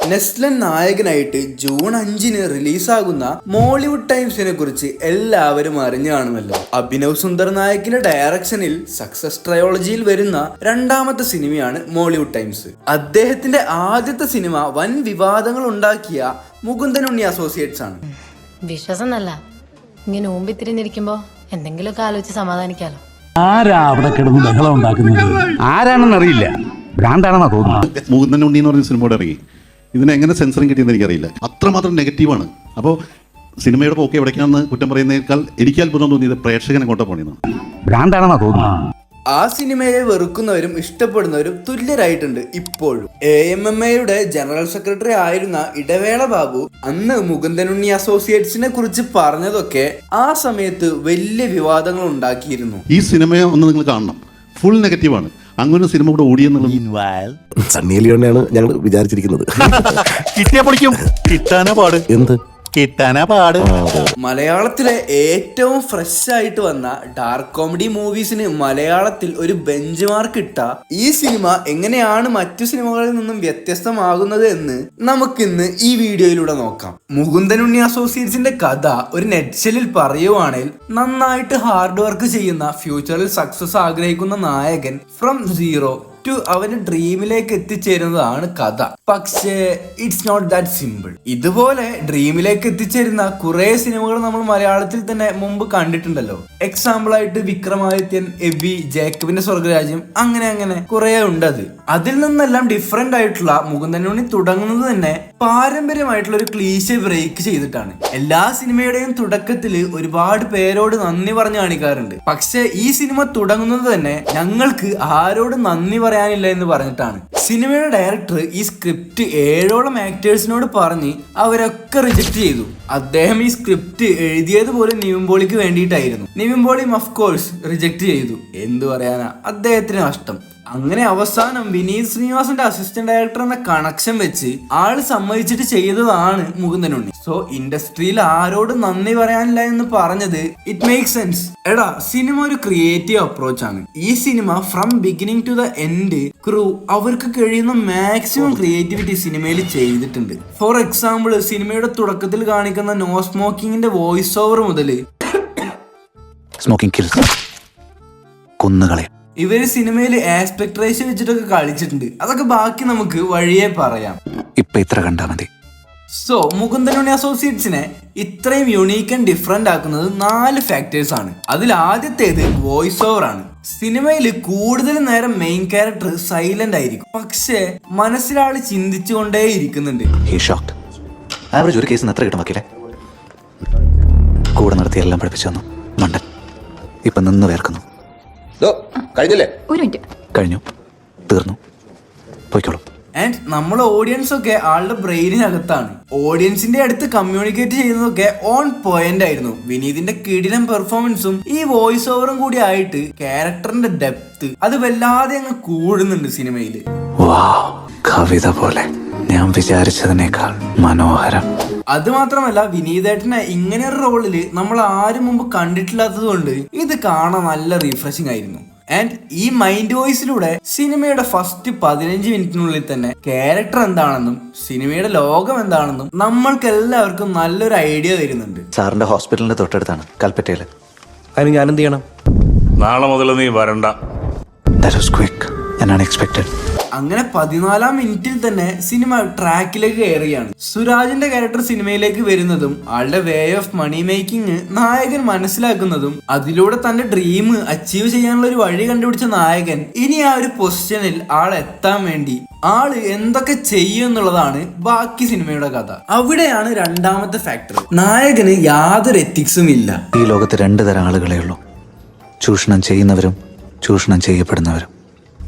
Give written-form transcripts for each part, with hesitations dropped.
നെസ്ലൻ നായകനായിട്ട് June 5 റിലീസാകുന്ന Mollywood ടൈംസിനെ കുറിച്ച് എല്ലാവരും അറിഞ്ഞു കാണുമല്ലോ. അഭിനവ് സുന്ദർ നായകിന്റെ ഡയറക്ഷനിൽ സക്സസ് ട്രയോളജിയിൽ വരുന്ന രണ്ടാമത്തെ സിനിമയാണ് മോളിവുഡ് ടൈംസ്. അദ്ദേഹത്തിന്റെ ആദ്യത്തെ സിനിമ വൻ വിവാദങ്ങൾ ഉണ്ടാക്കിയ മുകുന്ദൻ ഉണ്ണി അസോസിയേറ്റ്സ് ആണ്. വിശ്വാസം നല്ല ഇങ്ങനെ ഊമ്പിത്തിരിഞ്ഞിരിക്കുമ്പോ എന്തെങ്കിലുമൊക്കെ ആലോചിച്ച് സമാധാനിക്കാലോ. ആരാ അവിടെ കിടന്ന് ബഹളം ഉണ്ടാക്കുന്നത്? ആരാണെന്ന് അറിയില്ല, ഭ്രാന്താണെന്നാ തോന്നുന്നു. മുകുന്ദൻ ഉണ്ണി എന്ന് പറഞ്ഞ സിനിമയോട് ഇറങ്ങി. ഇതിന് എങ്ങനെ സെൻസറിങ് കിട്ടിയെന്ന് എനിക്കറിയില്ല. അത്രമാത്രം നെഗറ്റീവാണ്. അപ്പോൾ സിനിമയുടെ പോക്ക് എവിടേക്കാണെന്ന് കുറ്റം പറയുന്നതിനേക്കാൾ എനിക്ക് അത്ഭുതം തോന്നിയത് പ്രേക്ഷകനെ കൊണ്ട പോണെന്ന്. ഭ്രാന്താണെന്നാ തോന്നുന്നു. ആ സിനിമയെ വെറുക്കുന്നവരും ഇഷ്ടപ്പെടുന്നവരും തുല്യരായിട്ടുണ്ട് ഇപ്പോഴും. AMMAയുടെ ജനറൽ സെക്രട്ടറി ആയിരുന്ന ഇടവേള ബാബു അന്ന് മുകുന്ദൻ ഉണ്ണി അസോസിയേറ്റ്സിനെ കുറിച്ച് പറഞ്ഞതൊക്കെ ആ സമയത്ത് വലിയ വിവാദങ്ങൾ ഉണ്ടാക്കിയിരുന്നു. ഈ സിനിമയെ ഒന്ന് നിങ്ങൾ കാണണം, ഫുൾ നെഗറ്റീവാണ്. അങ്ങനെ സിനിമ കൂടെ ഓടിയെന്നുള്ളത് സണ്ണി ലിയോണിയാണ് ഞങ്ങൾ വിചാരിച്ചിരിക്കുന്നത്. കിട്ടിയാ പഠിക്കും, കിട്ടാനാ പാട്. എന്ത് കിട്ടാനാ പാട്. മലയാളത്തിലെ ഏറ്റവും ഫ്രഷ് ആയിട്ട് വന്ന ഡാർക്ക് കോമഡി മൂവീസിന് മലയാളത്തിൽ ഒരു ബെഞ്ച് മാർക്ക് ഇട്ട ഈ സിനിമ എങ്ങനെയാണ് മറ്റു സിനിമകളിൽ നിന്നും വ്യത്യസ്തമാകുന്നത് എന്ന് നമുക്കിന്ന് ഈ വീഡിയോയിലൂടെ നോക്കാം. മുകുന്ദൻ ഉണ്ണി അസോസിയേറ്റ്സിന്റെ കഥ ഒരു നെറ്റ്ഷെല്ലിൽ പറയുവാണെങ്കിൽ, നന്നായിട്ട് ഹാർഡ് വർക്ക് ചെയ്യുന്ന ഫ്യൂച്ചറിൽ സക്സസ് ആഗ്രഹിക്കുന്ന നായകൻ ഫ്രം സീറോ അവന് ഡ്രീമിലേക്ക് എത്തിച്ചേരുന്നതാണ് കഥ. പക്ഷേ ഇറ്റ്സ് നോട്ട് ദാറ്റ് സിമ്പിൾ. ഇതുപോലെ ഡ്രീമിലേക്ക് എത്തിച്ചേരുന്ന കുറെ സിനിമകൾ നമ്മൾ മലയാളത്തിൽ തന്നെ മുമ്പ് കണ്ടിട്ടുണ്ടല്ലോ. എക്സാമ്പിൾ ആയിട്ട് വിക്രമാദിത്യൻ, എബി, ജേക്കബിന്റെ സ്വർഗരാജ്യം, അങ്ങനെ കുറെ ഉണ്ടത്. അതിൽ നിന്നെല്ലാം ഡിഫറെന്റ് ആയിട്ടുള്ള മുകുന്ദൻ ഉണ്ണി തുടങ്ങുന്നത് തന്നെ പാരമ്പര്യമായിട്ടുള്ള ഒരു ക്ലീശ ബ്രേക്ക് ചെയ്തിട്ടാണ്. എല്ലാ സിനിമയുടെയും തുടക്കത്തിൽ ഒരുപാട് പേരോട് നന്ദി പറഞ്ഞു കാണിക്കാറുണ്ട്. പക്ഷെ ഈ സിനിമ തുടങ്ങുന്നത് തന്നെ ഞങ്ങൾക്ക് ആരോട് നന്ദി പറയാനില്ല എന്ന് പറഞ്ഞിട്ടാണ്. സിനിമയുടെ ഡയറക്ടർ ഈ സ്ക്രിപ്റ്റ് 7ഓളം ആക്ടേഴ്സിനോട് പറഞ്ഞ് അവരൊക്കെ റിജക്ട് ചെയ്തു. അദ്ദേഹം ഈ സ്ക്രിപ്റ്റ് എഴുതിയത് പോലും നിവിൻ പോളിക്ക് വേണ്ടിയിട്ടായിരുന്നു. നിവിൻ പോളിയും ഓഫ് കോഴ്സ് റിജക്ട് ചെയ്തു. എന്തു പറയാനാ, അദ്ദേഹത്തിന് നഷ്ടം. അങ്ങനെ അവസാനം വിനീത് ശ്രീനിവാസന്റെ അസിസ്റ്റന്റ് ഡയറക്ടർ എന്ന കണക്ഷൻ വെച്ച് ആള് സമ്മതിച്ചിട്ട് ചെയ്തതാണ് മുകുന്ദൻ ഉണ്ണി. സോ ഇൻഡസ്ട്രിയിൽ ആരോട് നന്ദി പറയാനില്ല എന്ന് പറഞ്ഞത് ഇറ്റ് മേക്ക് സെൻസ്. എടാ, സിനിമ ഒരു ക്രിയേറ്റീവ് അപ്രോച്ച് ആണ്. ഈ സിനിമ from beginning to the end crew അവർക്ക് കഴിയുന്ന മാക്സിമം ക്രിയേറ്റിവിറ്റി സിനിമയിൽ ചെയ്തിട്ടുണ്ട്. ഫോർ എക്സാമ്പിൾ, സിനിമയുടെ തുടക്കത്തിൽ കാണിക്കുന്ന നോ സ്മോക്കിങ്ങിന്റെ വോയിസ് ഓവർ മുതല് ഇവര് സിനിമയിൽ ആസ്പെക്ട് റേഷ്യോ വെച്ചിട്ടൊക്കെ കളിച്ചിട്ടുണ്ട്. അതൊക്കെ ബാക്കി നമുക്ക് വഴിയെ പറയാം. ഇപ്പൊ ഇത്ര കണ്ടാ മതി. സോ മുകുന്ദൻ ഉണ്ണി അസോസിയേറ്റ്സിനെ ഇത്രയും യുണീക്ക് ആൻഡ് ഡിഫറെന്റ് ആക്കുന്നത് 4 ഫാക്ടേഴ്സ് ആണ്. അതിൽ ആദ്യത്തേത് വോയിസ് ഓവർ ആണ്. സിനിമയിൽ കൂടുതൽ നേരം മെയിൻ ക്യാരക്ടർ സൈലന്റ് ആയിരിക്കും, പക്ഷേ മനസ്സിലാള് ചിന്തിച്ചുകൊണ്ടേ ഇരിക്കുന്നുണ്ട്. ആവറേജ് ഒരു കേസിന് എത്ര കിട്ടും വക്കീലെ? കൂടെ നടത്തി എല്ലാം പഠിപ്പിച്ചു തന്നു മണ്ടൻ. ഇപ്പൊ നിന്ന് വേർക്കുന്നു. കഴിഞ്ഞില്ലേ? ഒരു മിനിറ്റ്. കഴിഞ്ഞു, തീർന്നു, പോയിക്കോളൂ. ആൻഡ് നമ്മളെ ഓഡിയൻസ് ഒക്കെ ആളുടെ ബ്രെയിനിനകത്താണ്. ഓഡിയൻസിന്റെ അടുത്ത് കമ്മ്യൂണിക്കേറ്റ് ചെയ്യുന്നതൊക്കെ ഓൺ പോയിന്റ് ആയിരുന്നു. വിനീതിന്റെ കിടിലൻ പെർഫോമൻസും ഈ വോയിസ് ഓവറും കൂടി ആയിട്ട് ക്യാരക്ടറിന്റെ ഡെപ്ത് അത് വല്ലാതെ അങ്ങ് കൂടുന്നുണ്ട് സിനിമയില്. കവിത പോലെ, ഞാൻ വിചാരിച്ചതിനേക്കാൾ മനോഹരം. അത് മാത്രമല്ല, വിനീതേട്ടനെ ഇങ്ങനെ ഒരു റോളില് നമ്മൾ ആരും മുമ്പ് കണ്ടിട്ടില്ലാത്തത് കൊണ്ട് ഇത് കാണാൻ നല്ല റീഫ്രഷിംഗ് ആയിരുന്നു. ആൻഡ് ഈ മൈൻഡ് വോയിസിലൂടെ സിനിമയുടെ ഫസ്റ്റ് 15 മിനിറ്റിനുള്ളിൽ തന്നെ ക്യാരക്ടർ എന്താണെന്നും സിനിമയുടെ ലോകം എന്താണെന്നും നമ്മൾക്ക് എല്ലാവർക്കും നല്ലൊരു ഐഡിയ തരുന്നുണ്ട്. സാറിന്റെ ഹോസ്പിറ്റലിന്റെ തൊട്ടടുത്താണ്, കൽപ്പറ്റയില്. അതിന് ഞാൻ എന്ത് ചെയ്യണം? നാളെ മുതൽ നീ വരണ്ട. That was quick and unexpected. അങ്ങനെ 14-ാം മിനിറ്റിൽ തന്നെ സിനിമ ട്രാക്കിലേക്ക് കയറുകയാണ്. സുരാജിന്റെ ക്യാരക്ടർ സിനിമയിലേക്ക് വരുന്നതും ആളുടെ വേ ഓഫ് മണി മേക്കിംഗ് നായകൻ മനസ്സിലാക്കുന്നതും അതിലൂടെ തന്റെ ഡ്രീം അച്ചീവ് ചെയ്യാനുള്ള ഒരു വഴി കണ്ടുപിടിച്ച നായകൻ ഇനി ആ ഒരു പൊസിഷനിൽ എത്താൻ വേണ്ടി ആള് എന്തൊക്കെ ചെയ്യും എന്നുള്ളതാണ് ബാക്കി സിനിമയുടെ കഥ. അവിടെയാണ് രണ്ടാമത്തെ ഫാക്ടർ. നായകന് യാതൊരു എത്തിക്സും ഇല്ല. ഈ ലോകത്ത് 2 തരം ആളുകളേ ഉള്ളൂ, ചൂഷണം ചെയ്യുന്നവരും ചൂഷണം ചെയ്യപ്പെടുന്നവരും.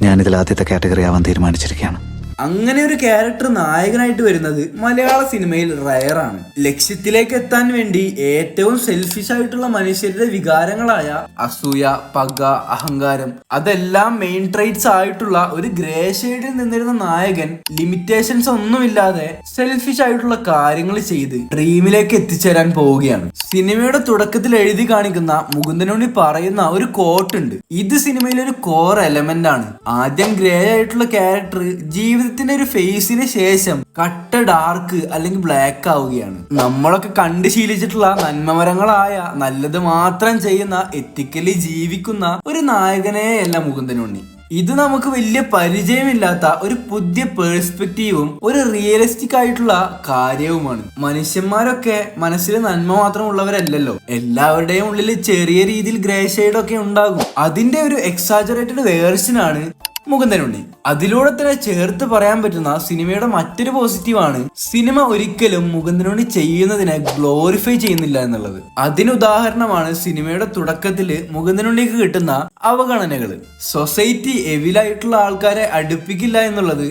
ഞാനിതിൽ ആദ്യത്തെ കാറ്റഗറി ആവാൻ തീരുമാനിച്ചിരിക്കുകയാണ്. അങ്ങനെ ഒരു ക്യാരക്ടർ നായകനായിട്ട് വരുന്നത് മലയാള സിനിമയിൽ റയറാണ്. ലക്ഷ്യത്തിലേക്ക് എത്താൻ വേണ്ടി ഏറ്റവും സെൽഫിഷ് ആയിട്ടുള്ള മനുഷ്യരുടെ വികാരങ്ങളായ അസൂയ, പക, അഹങ്കാരം അതെല്ലാം മെയിൻ ട്രൈറ്റ്സ് ആയിട്ടുള്ള ഒരു ഗ്രേ ഷെയ്ഡിൽ നിന്നിരുന്ന നായകൻ ലിമിറ്റേഷൻസ് ഒന്നുമില്ലാതെ സെൽഫിഷ് ആയിട്ടുള്ള കാര്യങ്ങൾ ചെയ്ത് ഡ്രീമിലേക്ക് എത്തിച്ചേരാൻ പോവുകയാണ്. സിനിമയുടെ തുടക്കത്തിൽ എഴുതി കാണിക്കുന്ന മുകുന്ദൻ ഉണ്ണി പറയുന്ന ഒരു കോട്ട് ഉണ്ട്. ഇത് സിനിമയിലെ ഒരു കോർ എലമെന്റ് ആണ്. ആദ്യം ഗ്രേ ആയിട്ടുള്ള ക്യാരക്ടർ ജീവിത ജീവിതത്തിന്റെ ഒരു ഫേസിന് ശേഷം കട്ട ഡാർക്ക് അല്ലെങ്കിൽ ബ്ലാക്ക് ആവുകയാണ്. നമ്മളൊക്കെ കണ്ടു ശീലിച്ചിട്ടുള്ള നന്മമരങ്ങളായ നല്ലത് മാത്രം ചെയ്യുന്ന എത്തിക്കലി ജീവിക്കുന്ന ഒരു നായകനെയല്ല മുകുന്ദനുണ്ണി. ഇത് നമുക്ക് വലിയ പരിചയമില്ലാത്ത ഒരു പുതിയ പേഴ്സ്പെക്റ്റീവും ഒരു റിയലിസ്റ്റിക് ആയിട്ടുള്ള കാര്യവുമാണ്. മനുഷ്യന്മാരൊക്കെ മനസ്സിൽ നന്മ മാത്രം ഉള്ളവരല്ലല്ലോ. എല്ലാവരുടെയും ഉള്ളിൽ ചെറിയ രീതിയിൽ ഗ്രേ ഷെയ്ഡ് ഒക്കെ ഉണ്ടാകും. അതിന്റെ ഒരു എക്സാജറേറ്റഡ് വേർഷനാണ് മുകുന്ദനുണ്ണി. അതിലൂടെ തന്നെ ചേർത്ത് പറയാൻ പറ്റുന്ന സിനിമയുടെ മറ്റൊരു പോസിറ്റീവാണ് സിനിമ ഒരിക്കലും മുകുന്ദനുണ്ണി ചെയ്യുന്നതിനെ ഗ്ലോറിഫൈ ചെയ്യുന്നില്ല എന്നുള്ളത്. അതിനുദാഹരണമാണ് സിനിമയുടെ തുടക്കത്തില് മുകുന്ദനുണ്ണിക്ക് കിട്ടുന്ന അവഗണനകള്. സൊസൈറ്റി എവിലായിട്ടുള്ള ആൾക്കാരെ അടുപ്പിക്കില്ല എന്നുള്ളത്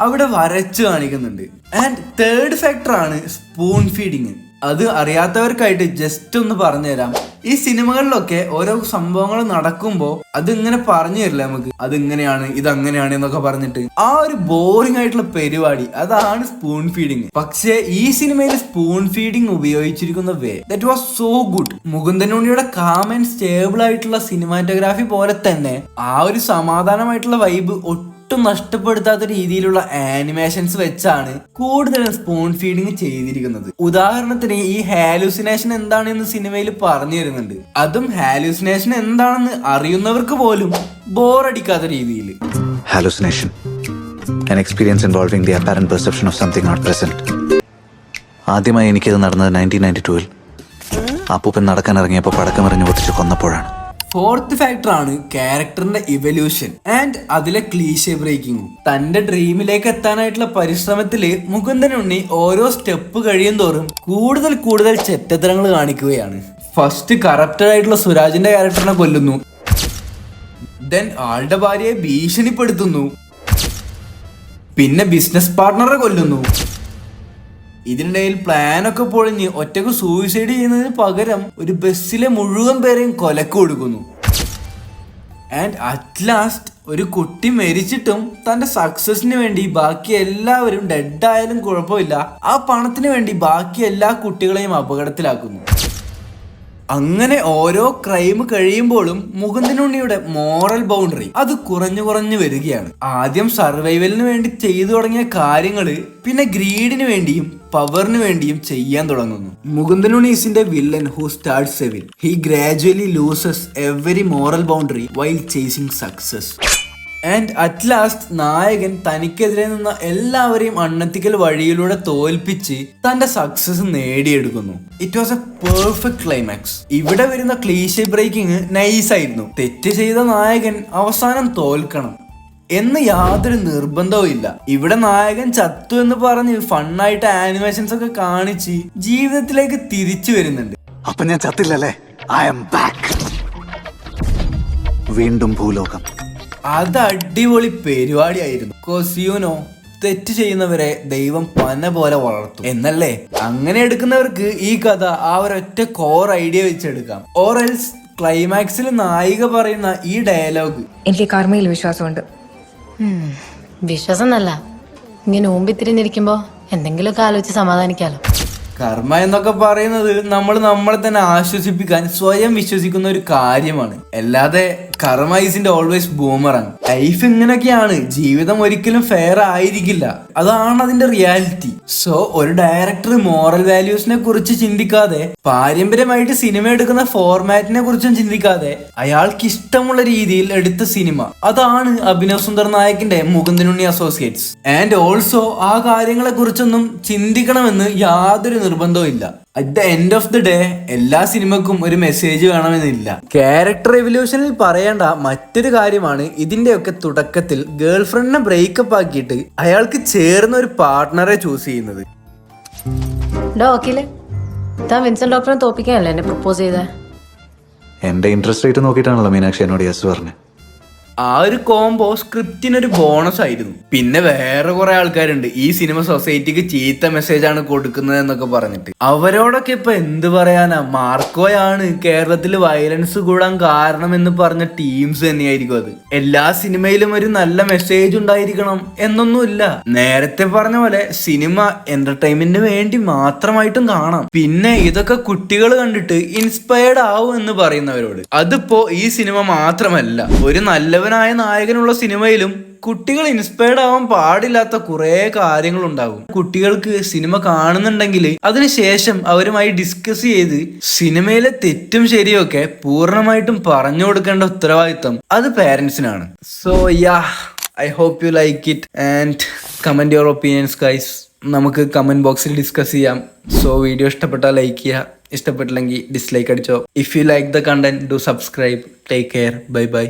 അവിടെ വരച്ചു കാണിക്കുന്നുണ്ട്. ആൻഡ് തേർഡ് ഫാക്ടറാണ് സ്പൂൺ ഫീഡിങ്. അത് അറിയാത്തവർക്കായിട്ട് ജസ്റ്റ് ഒന്ന് പറഞ്ഞുതരാം. ഈ സിനിമകളിലൊക്കെ ഓരോ സംഭവങ്ങൾ നടക്കുമ്പോൾ അതിങ്ങനെ പറഞ്ഞു തരില്ല നമുക്ക്, അതിങ്ങനെയാണ് ഇതങ്ങനെയാണ് എന്നൊക്കെ പറഞ്ഞിട്ട്. ആ ഒരു ബോറിംഗ് ആയിട്ടുള്ള പരിപാടി അതാണ് സ്പൂൺ ഫീഡിങ്. പക്ഷേ ഈ സിനിമയിൽ സ്പൂൺ ഫീഡിങ് ഉപയോഗിച്ചിരിക്കുന്ന way that was so good. മുകുന്ദനുണ്ണിയുടെ കാം ആൻഡ് സ്റ്റേബിൾ ആയിട്ടുള്ള സിനിമാറ്റോഗ്രാഫി പോലെ തന്നെ ആ ഒരു സമാധാനമായിട്ടുള്ള വൈബ് ഒട്ടും നഷ്ടപ്പെടുത്താത്ത രീതിയിലുള്ള ആനിമേഷൻസ് വെച്ചാണ് കൂടുതലും സ്പൂൺ ഫീഡിങ് ചെയ്തിരിക്കുന്നത്. ഉദാഹരണത്തിന് ഈ ഹാലൂസിനേഷൻ എന്താണെന്ന് സിനിമയിൽ പറഞ്ഞു തരുന്നുണ്ട്. അതും ഹാലൂസിനേഷൻ എന്താണെന്ന് അറിയുന്നവർക്ക് പോലും ബോറടിക്കാത്ത രീതിയിൽ. Hallucination, an experience involving the apparent perception of something not present. ആദ്യമായി എനിക്കത് നടന്നത് 1992-ൽ അപ്പൂപ്പൻ നടക്കാൻ ഇറങ്ങിയപ്പോൾ പടക്കമെറിഞ്ഞ് പൊട്ടിച്ച് കൊന്നപ്പോഴാണ്. ഫോർത്ത് ഫാക്ടർ ആണ് ക്യാരക്ടറിന്റെ ഇവല്യൂഷൻ ആൻഡ് അതിലെ ക്ലീഷേ ബ്രേക്കിംഗും. തന്റെ ഡ്രീമിലേക്ക് എത്താനായിട്ടുള്ള പരിശ്രമത്തില് മുകുന്ദനുണ്ണി ഓരോ സ്റ്റെപ്പ് കഴിയും തോറും കൂടുതൽ കൂടുതൽ ചെറ്റത്തരങ്ങൾ കാണിക്കുകയാണ്. ഫസ്റ്റ് കറപ്റ്റഡ് ആയിട്ടുള്ള സുരാജിന്റെ ക്യാരക്ടറിനെ കൊല്ലുന്നു, ദെൻ ആളുടെ ഭാര്യയെ ഭീഷണിപ്പെടുത്തുന്നു, പിന്നെ ബിസിനസ് പാർട്ട്ണറെ കൊല്ലുന്നു. ഇതിനിടയിൽ പ്ലാനൊക്കെ പൊളിഞ്ഞ് ഒറ്റക്ക് സൂയിസൈഡ് ചെയ്യുന്നതിന് പകരം ഒരു ബസ്സിലെ മുഴുവൻ പേരെയും കൊലക്ക് കൊടുക്കുന്നു. ആൻഡ് അറ്റ് ലാസ്റ്റ് ഒരു കുട്ടി മരിച്ചിട്ടും തന്റെ സക്സസിന് വേണ്ടി ബാക്കി എല്ലാവരും ഡെഡ് ആയാലും കുഴപ്പമില്ല, ആ പണത്തിന് വേണ്ടി ബാക്കി എല്ലാ കുട്ടികളെയും അപകടത്തിലാക്കുന്നു. അങ്ങനെ ഓരോ ക്രൈം കഴിയുമ്പോഴും മുകുന്ദനുണ്ണിയുടെ മോറൽ ബൗണ്ടറി അത് കുറഞ്ഞു വരികയാണ്. ആദ്യം സർവൈവലിന് വേണ്ടി ചെയ്തു തുടങ്ങിയ കാര്യങ്ങള് പിന്നെ ഗ്രീഡിന് വേണ്ടിയും പവറിന് വേണ്ടിയും ചെയ്യാൻ തുടങ്ങുന്നു. മുകുന്ദനുണ്ണി ഈസിന്റെ villain who starts evil. He gradually loses every moral boundary while chasing success. And at last നായകൻ തനിക്കെതിരെ നിന്ന എല്ലാവരെയും അൺഎത്തിക്കൽ വഴിയിലൂടെ തോൽപ്പിച്ച് തന്റെ സക്സസ് നേടിയെടുക്കുന്നു. It was a perfect climax. ഇവിടെ വരുന്ന ക്ലീഷേ ബ്രേക്കിംഗ് നൈസായിരുന്നു. തെറ്റ് ചെയ്ത നായകൻ അവസാനം തോൽക്കണം എന്ന് യാതൊരു നിർബന്ധവും ഇല്ല. ഇവിടെ നായകൻ ചത്തു എന്ന് പറഞ്ഞ് ഫണ്ണായിട്ട് ആനിമേഷൻസ് ഒക്കെ കാണിച്ച് ജീവിതത്തിലേക്ക് തിരിച്ചു വരുന്നുണ്ട്. അപ്പൊ ഞാൻ ചത്തില്ലല്ലേ? I am back. വീണ്ടും ഭൂലോകം. അത് അടിപൊളി പരിപാടിയായിരുന്നു. കോസിയൂനോ തെറ്റ് ചെയ്യുന്നവരെ ദൈവം പന പോലെ വളർത്തും എന്നല്ലേ? അങ്ങനെ എടുക്കുന്നവർക്ക് ഈ കഥ ആ ഒരൊറ്റ കോർ ഐഡിയ വെച്ചെടുക്കാം. ഓർ എൽസ് ക്ലൈമാക്സിൽ നായിക പറയുന്ന ഈ ഡയലോഗ്, എനിക്ക് കർമ്മയിൽ വിശ്വാസമുണ്ട്. വിശ്വാസം എന്നല്ല, ഇങ്ങനെ ഊമ്പിത്തിരിഞ്ഞിരിക്കുമ്പോ എന്തെങ്കിലുമൊക്കെ ആലോചിച്ച് സമാധാനിക്കാലോ. കർമ്മ എന്നൊക്കെ പറയുന്നത് നമ്മളെ തന്നെ ആശ്വസിപ്പിക്കാൻ സ്വയം വിശ്വസിക്കുന്ന ഒരു കാര്യമാണ്. അല്ലാതെ കർമ്മ ഈസിന്റെ ഓൾവേസ് ബൂമറാങ്. ലൈഫ് ഇങ്ങനെയൊക്കെയാണ്, ജീവിതം ഒരിക്കലും ഫെയർ ആയിരിക്കില്ല, അതാണ് അതിന്റെ റിയാലിറ്റി. സോ ഒരു ഡയറക്ടർ മോറൽ വാല്യൂസിനെ കുറിച്ച് ചിന്തിക്കാതെ പാരമ്പര്യമായിട്ട് സിനിമ എടുക്കുന്ന ഫോർമാറ്റിനെ കുറിച്ചും ചിന്തിക്കാതെ അയാൾക്ക് ഇഷ്ടമുള്ള രീതിയിൽ എടുത്ത സിനിമ, അതാണ് അഭിനവ് സുന്ദർ നായകിന്റെ മുകുന്ദനുണ്ണി അസോസിയേറ്റ്സ്. ആൻഡ് ഓൾസോ ആ കാര്യങ്ങളെ കുറിച്ചൊന്നും ചിന്തിക്കണമെന്ന് യാതൊരു നിർബന്ധവും ഇല്ല. At the end of the day എല്ലാ സിനിമക്കും ഒരു മെസ്സേജ് വേണമെന്നില്ല. ക്യാരക്ടർ എവല്യൂഷനിൽ പറയേണ്ട മറ്റൊരു കാര്യമാണ് ഇതിന്റെയൊക്കെ തുടക്കത്തിൽ ഗേൾ ഫ്രണ്ടിനെ ബ്രേക്കപ്പ് ആക്കിയിട്ട് അയാൾക്ക് ചേർന്ന ഒരു പാർട്ട്ണറെ ചൂസ് ചെയ്യുന്നത്. ഡോക്കില് താൻ വിൻസെന്റ് ഡോക്ടറെ തോപ്പിക്കാനല്ലേ എന്നെ പ്രപ്പോസ് ചെയ്തേ? എന്റെ ഇൻട്രസ്റ്റ് റേറ്റ് നോക്കിയിട്ടാണല്ലോ മീനാക്ഷി എന്നോട് യെസ് പറഞ്ഞു. ആ ഒരു കോംബോ സ്ക്രിപ്റ്റിനൊരു ബോണസ് ആയിരുന്നു. പിന്നെ വേറെ കുറെ ആൾക്കാരുണ്ട് ഈ സിനിമ സൊസൈറ്റിക്ക് ചീത്ത മെസ്സേജ് ആണ് കൊടുക്കുന്നത് എന്നൊക്കെ പറഞ്ഞിട്ട്. അവരോടൊക്കെ ഇപ്പൊ എന്ത് പറയാനാ? മാർക്കോയാണ് കേരളത്തിൽ വയലൻസ് കൂടാൻ കാരണം എന്ന് പറഞ്ഞ ടീംസ് തന്നെയായിരിക്കും അത്. എല്ലാ സിനിമയിലും ഒരു നല്ല മെസ്സേജ് ഉണ്ടായിരിക്കണം എന്നൊന്നുമില്ല. നേരത്തെ പറഞ്ഞ പോലെ സിനിമ എന്റർടൈൻമെന്റിന് വേണ്ടി മാത്രമായിട്ടും കാണാം. പിന്നെ ഇതൊക്കെ കുട്ടികൾ കണ്ടിട്ട് ഇൻസ്പയർഡ് ആവും എന്ന് പറയുന്നവരോട്, അതിപ്പോ ഈ സിനിമ മാത്രമല്ല, ഒരു നല്ലവനായ നായകനുള്ള സിനിമയിലും കുട്ടികൾ ഇൻസ്പയർഡ് ആവാൻ പാടില്ലാത്ത കുറെ കാര്യങ്ങളുണ്ടാകും. കുട്ടികൾക്ക് സിനിമ കാണുന്നുണ്ടെങ്കിൽ അതിനുശേഷം അവരുമായി ഡിസ്കസ് ചെയ്ത് സിനിമയിലെ തെറ്റും ശരിയും ഒക്കെ പൂർണ്ണമായിട്ടും പറഞ്ഞു കൊടുക്കേണ്ട ഉത്തരവാദിത്തം അത് പേരൻസിനാണ്. So yeah, I hope you like it and comment your opinions guys. നമുക്ക് കമന്റ് ബോക്സിൽ ഡിസ്കസ് ചെയ്യാം. സോ വീഡിയോ ഇഷ്ടപ്പെട്ടാൽ ലൈക്ക് ചെയ്യുക, ഇഷ്ടപ്പെട്ടില്ലെങ്കിൽ ഡിസ്ലൈക്ക് അടിച്ചോ. If you like the content do subscribe. Take care, bye by.